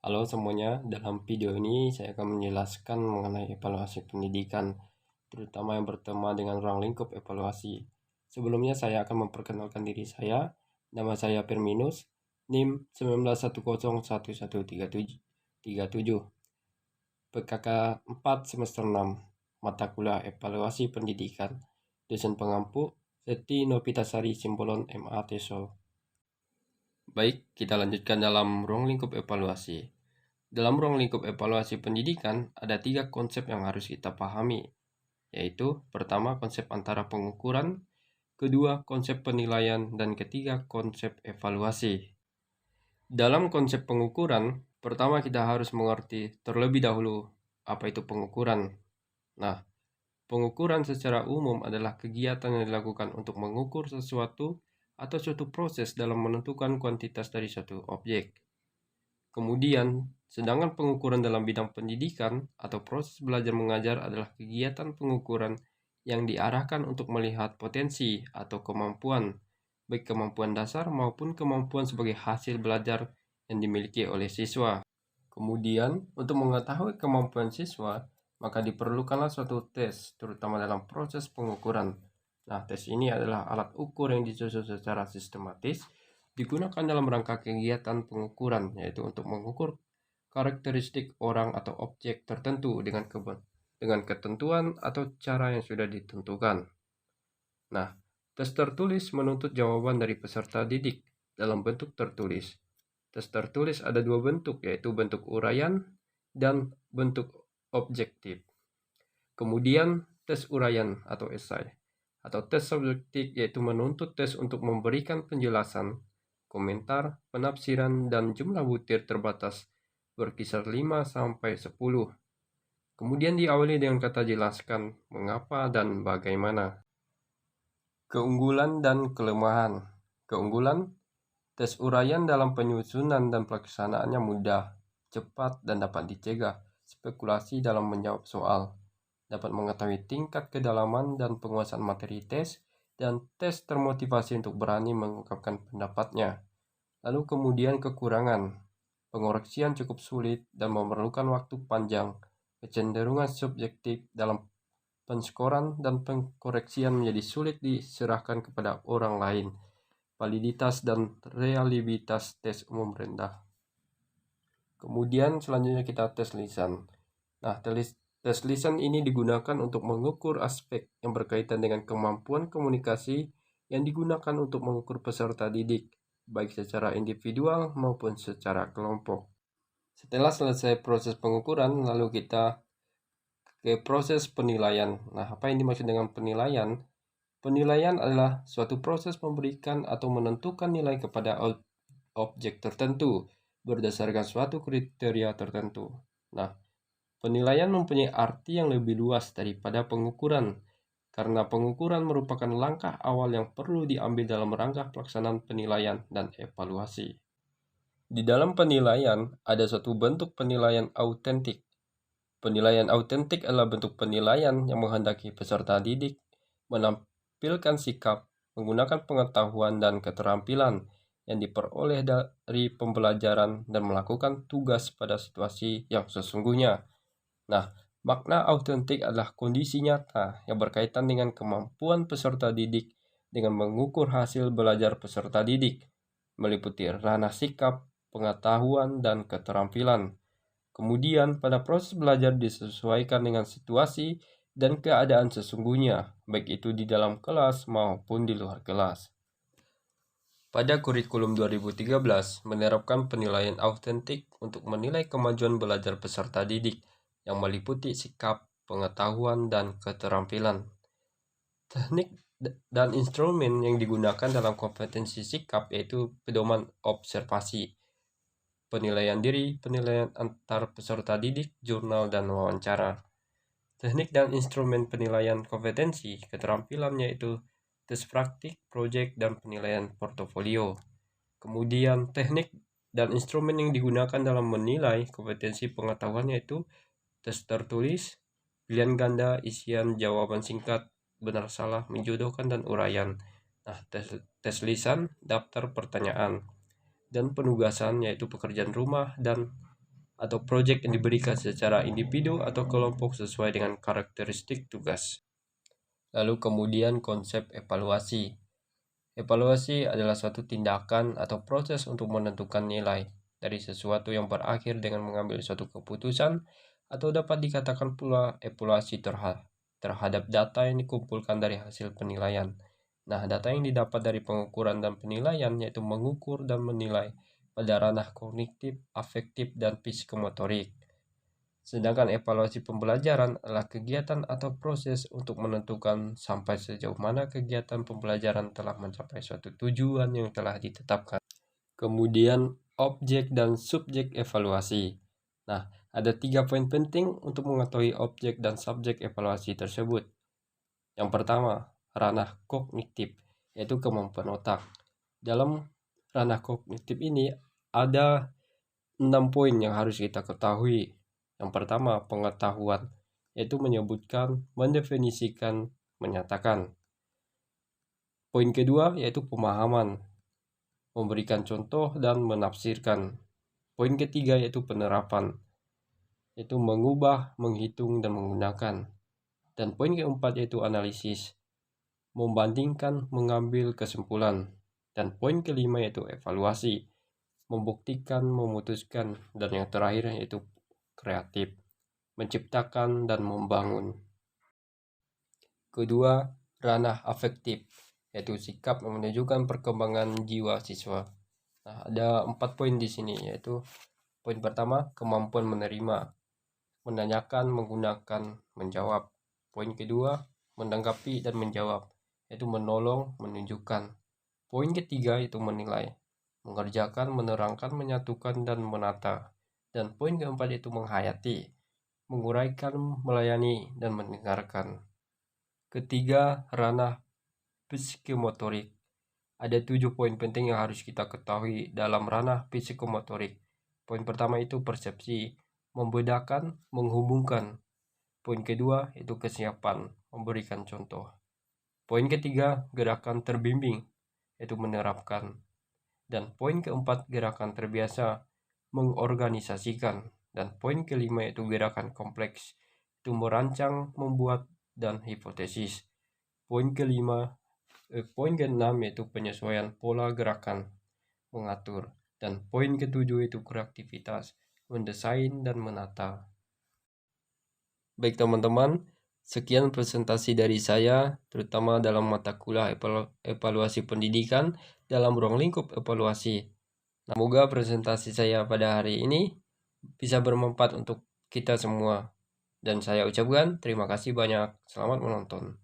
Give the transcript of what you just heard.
Halo semuanya, dalam video ini saya akan menjelaskan mengenai evaluasi pendidikan, terutama yang bertema dengan ruang lingkup evaluasi. Sebelumnya saya akan memperkenalkan diri saya. Nama saya Firminus, NIM 1910113737, PKK 4 semester 6, mata kuliah evaluasi pendidikan, dosen pengampu, Seti Novitasari Simbolon MA Tesol. Baik, kita lanjutkan dalam ruang lingkup evaluasi. Dalam ruang lingkup evaluasi pendidikan, ada 3 konsep yang harus kita pahami, yaitu pertama konsep antara pengukuran, kedua konsep penilaian, dan ketiga konsep evaluasi. Dalam konsep pengukuran, pertama kita harus mengerti terlebih dahulu apa itu pengukuran. Nah, pengukuran secara umum adalah kegiatan yang dilakukan untuk mengukur sesuatu atau suatu proses dalam menentukan kuantitas dari suatu objek. Kemudian, sedangkan pengukuran dalam bidang pendidikan atau proses belajar mengajar adalah kegiatan pengukuran yang diarahkan untuk melihat potensi atau kemampuan, baik kemampuan dasar maupun kemampuan sebagai hasil belajar yang dimiliki oleh siswa. Kemudian, untuk mengetahui kemampuan siswa, maka diperlukanlah suatu tes, terutama dalam proses pengukuran. Nah, tes ini adalah alat ukur yang disusun secara sistematis, digunakan dalam rangka kegiatan pengukuran, yaitu untuk mengukur karakteristik orang atau objek tertentu dengan ketentuan atau cara yang sudah ditentukan. Nah, tes tertulis menuntut jawaban dari peserta didik dalam bentuk tertulis. Tes tertulis ada 2 bentuk, yaitu bentuk uraian dan bentuk objektif. Kemudian tes uraian atau esai, atau tes subjektif, yaitu menuntut tes untuk memberikan penjelasan, komentar, penafsiran, dan jumlah butir terbatas berkisar 5-10. Kemudian diawali dengan kata jelaskan mengapa dan bagaimana. Keunggulan dan kelemahan. Keunggulan, tes uraian dalam penyusunan dan pelaksanaannya mudah, cepat, dan dapat dicegah spekulasi dalam menjawab soal. Dapat mengetahui tingkat kedalaman dan penguasaan materi tes, dan tes termotivasi untuk berani mengungkapkan pendapatnya. Lalu kemudian kekurangan. Pengoreksian cukup sulit dan memerlukan waktu panjang. Kecenderungan subjektif dalam penskoran dan pengkoreksian menjadi sulit diserahkan kepada orang lain. Validitas dan reliabilitas tes umum rendah. Kemudian selanjutnya kita tes lisan. Nah, tes lisan ini digunakan untuk mengukur aspek yang berkaitan dengan kemampuan komunikasi yang digunakan untuk mengukur peserta didik, baik secara individual maupun secara kelompok. Setelah selesai proses pengukuran, lalu kita ke proses penilaian. Nah, apa yang dimaksud dengan penilaian? Penilaian adalah suatu proses memberikan atau menentukan nilai kepada objek tertentu berdasarkan suatu kriteria tertentu. Nah, penilaian mempunyai arti yang lebih luas daripada pengukuran, karena pengukuran merupakan langkah awal yang perlu diambil dalam rangka pelaksanaan penilaian dan evaluasi. Di dalam penilaian, ada suatu bentuk penilaian autentik. Penilaian autentik adalah bentuk penilaian yang menghendaki peserta didik menampilkan sikap, menggunakan pengetahuan dan keterampilan yang diperoleh dari pembelajaran dan melakukan tugas pada situasi yang sesungguhnya. Nah, makna autentik adalah kondisi nyata yang berkaitan dengan kemampuan peserta didik dengan mengukur hasil belajar peserta didik, meliputi ranah sikap, pengetahuan, dan keterampilan. Kemudian, pada proses belajar disesuaikan dengan situasi dan keadaan sesungguhnya, baik itu di dalam kelas maupun di luar kelas. Pada kurikulum 2013, menerapkan penilaian autentik untuk menilai kemajuan belajar peserta didik yang meliputi sikap, pengetahuan, dan keterampilan. Teknik dan instrumen yang digunakan dalam kompetensi sikap yaitu pedoman observasi, penilaian diri, penilaian antar peserta didik, jurnal, dan wawancara. Teknik dan instrumen penilaian kompetensi keterampilan yaitu tes praktik, proyek, dan penilaian portofolio. Kemudian teknik dan instrumen yang digunakan dalam menilai kompetensi pengetahuan yaitu tes tertulis, pilihan ganda, isian jawaban singkat, benar salah, menjodohkan, dan uraian. Nah, tes lisan, daftar pertanyaan, dan penugasan yaitu pekerjaan rumah dan atau proyek yang diberikan secara individu atau kelompok sesuai dengan karakteristik tugas. Lalu kemudian konsep evaluasi. Evaluasi adalah suatu tindakan atau proses untuk menentukan nilai dari sesuatu yang berakhir dengan mengambil suatu keputusan, atau dapat dikatakan pula evaluasi terhadap data yang dikumpulkan dari hasil penilaian. Nah, data yang didapat dari pengukuran dan penilaian yaitu mengukur dan menilai pada ranah kognitif, afektif, dan psikomotorik. Sedangkan evaluasi pembelajaran adalah kegiatan atau proses untuk menentukan sampai sejauh mana kegiatan pembelajaran telah mencapai suatu tujuan yang telah ditetapkan. Kemudian objek dan subjek evaluasi. Nah, ada 3 poin penting untuk mengetahui objek dan subjek evaluasi tersebut. Yang pertama, ranah kognitif, yaitu kemampuan otak. Dalam ranah kognitif ini ada 6 poin yang harus kita ketahui. Yang pertama, pengetahuan, yaitu menyebutkan, mendefinisikan, menyatakan. Poin kedua yaitu pemahaman, memberikan contoh dan menafsirkan. Poin ketiga yaitu penerapan, yaitu mengubah, menghitung, dan menggunakan. Dan poin keempat yaitu analisis, membandingkan, mengambil kesimpulan. Dan poin kelima yaitu evaluasi, membuktikan, memutuskan, dan yang terakhir yaitu kreatif, menciptakan dan membangun. Kedua, ranah afektif, yaitu sikap yang menunjukkan perkembangan jiwa siswa. Nah, ada 4 poin di sini, yaitu poin pertama, kemampuan menerima, menanyakan, menggunakan, menjawab. Poin kedua, menanggapi dan menjawab, yaitu menolong, menunjukkan. Poin ketiga yaitu menilai, mengerjakan, menerangkan, menyatukan, dan menata. Dan poin keempat yaitu menghayati, menguraikan, melayani, dan mendengarkan. Ketiga, ranah psikomotorik. Ada 7 poin penting yang harus kita ketahui dalam ranah psikomotorik. Poin pertama itu persepsi, membedakan, menghubungkan. Poin kedua itu kesiapan, memberikan contoh. Poin ketiga, gerakan terbimbing, yaitu menerapkan. Dan poin keempat, gerakan terbiasa, mengorganisasikan. Dan poin kelima yaitu gerakan kompleks, itu merancang, membuat, dan hipotesis. Poin keenam yaitu penyesuaian pola gerakan, mengatur. Dan poin ketujuh itu kreativitas, mendesain dan menata. Baik teman-teman, sekian presentasi dari saya, terutama dalam mata kuliah evaluasi pendidikan dalam ruang lingkup evaluasi. Semoga presentasi saya pada hari ini bisa bermanfaat untuk kita semua. Dan saya ucapkan terima kasih banyak. Selamat menonton.